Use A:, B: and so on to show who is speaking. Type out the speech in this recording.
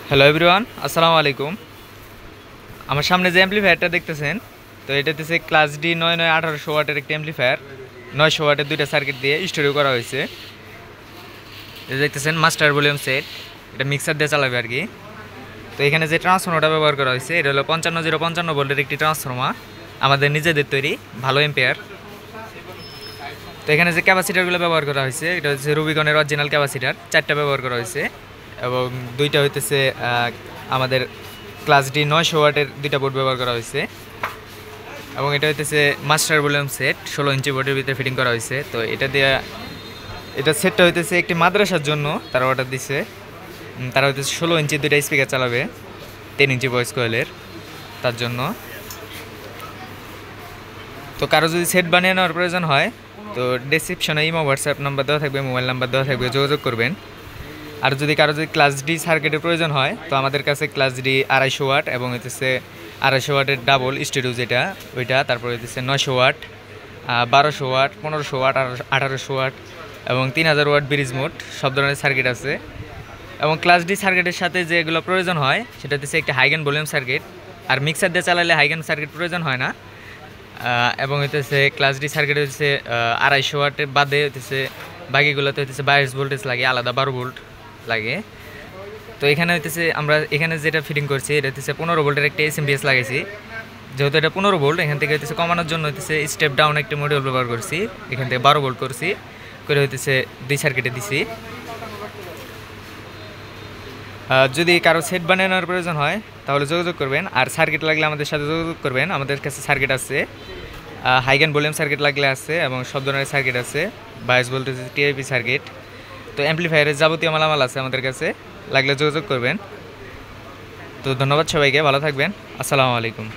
A: Hello everyone, আসসালামু আলাইকুম। আমার সামনে যে অ্যাম্পলিফায়ারটা দেখতেছেন, তো এটা হচ্ছে ক্লাস ডি 991800 ওয়াটের একটি অ্যাম্পলিফায়ার। 900 ওয়াটের দুইটা সার্কিট দিয়ে স্টুডিও করা হয়েছে। এটা দেখতেছেন মাস্টার ভলিউম সেট, এটা মিক্সার দিয়ে চালাবে আর কি। তো এখানে যে ট্রান্সফর্মারটা ব্যবহার করা হয়েছে, এটা হলো 55055 ভোল্টের একটি ট্রান্সফর্মার, আমাদের নিজেদের তৈরি, ভালো এম্পিয়ার। তো এখানে যে ক্যাপাসিটারগুলো ব্যবহার করা হয়েছে, এটা হচ্ছে রুবিকনের অরিজিনাল ক্যাপাসিটার, 4টা ব্যবহার করা হয়েছে এবং দুইটা হইতেছে আমাদের ক্লাস ডি 900 ওয়াটের দুইটা বোর্ড ব্যবহার করা হয়েছে এবং এটা হইতেছে মাস্টার ভলিউম সেট, 16 ইঞ্চি বোর্ডের ভিতরে ফিটিং করা হয়েছে। তো এটা দিয়ে এটা সেটটা হইতেছে একটি মাদ্রাসার জন্য তারা অর্ডার দিছে। তারা হইতেছে 16 ইঞ্চি দুইটা স্পিকার চালাবে, 10 ইঞ্চি ভয়েস কয়েলের, তার জন্য। তো কারো যদি সেট বানিয়ে নেওয়ার প্রয়োজন হয়, তো ডেসক্রিপশনে ইমো হোয়াটসঅ্যাপ নাম্বার দেওয়া থাকবে, মোবাইল নাম্বার দেওয়া থাকবে, যোগাযোগ করবেন। আর যদি কারো যদি ক্লাস ডি সার্কিটের প্রয়োজন হয়, তো আমাদের কাছে ক্লাস ডি 250 ওয়াট এবং হইতেছে 250 ওয়াটের ডাবল স্টুডিও যেটা ওইটা, তারপর হইতেছে 900 ওয়াট, 1200 ওয়াট, 1500 ওয়াট, 1800 ওয়াট এবং 3000 ওয়াট ব্রিজ মোড, সব ধরনের সার্কিট আছে। এবং ক্লাস ডি সার্কিটের সাথে যেগুলো প্রয়োজন হয় সেটা হচ্ছে একটি হাইগেন ভলিউম সার্কিট। আর মিক্সার দিয়ে চালালে হাইগেন সার্কিট প্রয়োজন হয় না। এবং হইতেছে ক্লাস ডি সার্কিট হচ্ছে 250 ওয়াটের বাদে হইতেছে বাকিগুলোতে হইতেছে 22 ভোল্টেজ লাগে, আলাদা 12 ভোল্ট লাগে। তো এখানে হইতেছে আমরা এখানে যেটা ফিটিং করছি, এটা হচ্ছে 15 ভোল্টের একটা এসএমবিএস লাগাইছি। যেহেতু এটা 15 ভোল্ট, এখান থেকে হইতেছে কমানোর জন্য হইতেছে স্টেপ ডাউন একটা মডিউল ব্যবহার করছি, এখান থেকে 12 ভোল্ট করছি করে হইতেছে দুই সার্কিটে দিছি। যদি কারো সেট বানানোর প্রয়োজন হয় তাহলে যোগাযোগ করবেন। আর সার্কিট লাগলে আমাদের সাথে যোগাযোগ করবেন, আমাদের কাছে সার্কিট আছে, হাইগেন ভলিউম সার্কিট লাগলে আছে এবং সব ধরনের সার্কিট আছে, 22 ভোল্টেজ টিআইপি সার্কিট। তো অ্যাম্পলিফায়ারের যাবতীয় মালামাল আছে আমাদের কাছে, লাগলে যোগাযোগ করবেন। তো ধন্যবাদ সবাইকে, ভালো থাকবেন, আসসালামু আলাইকুম।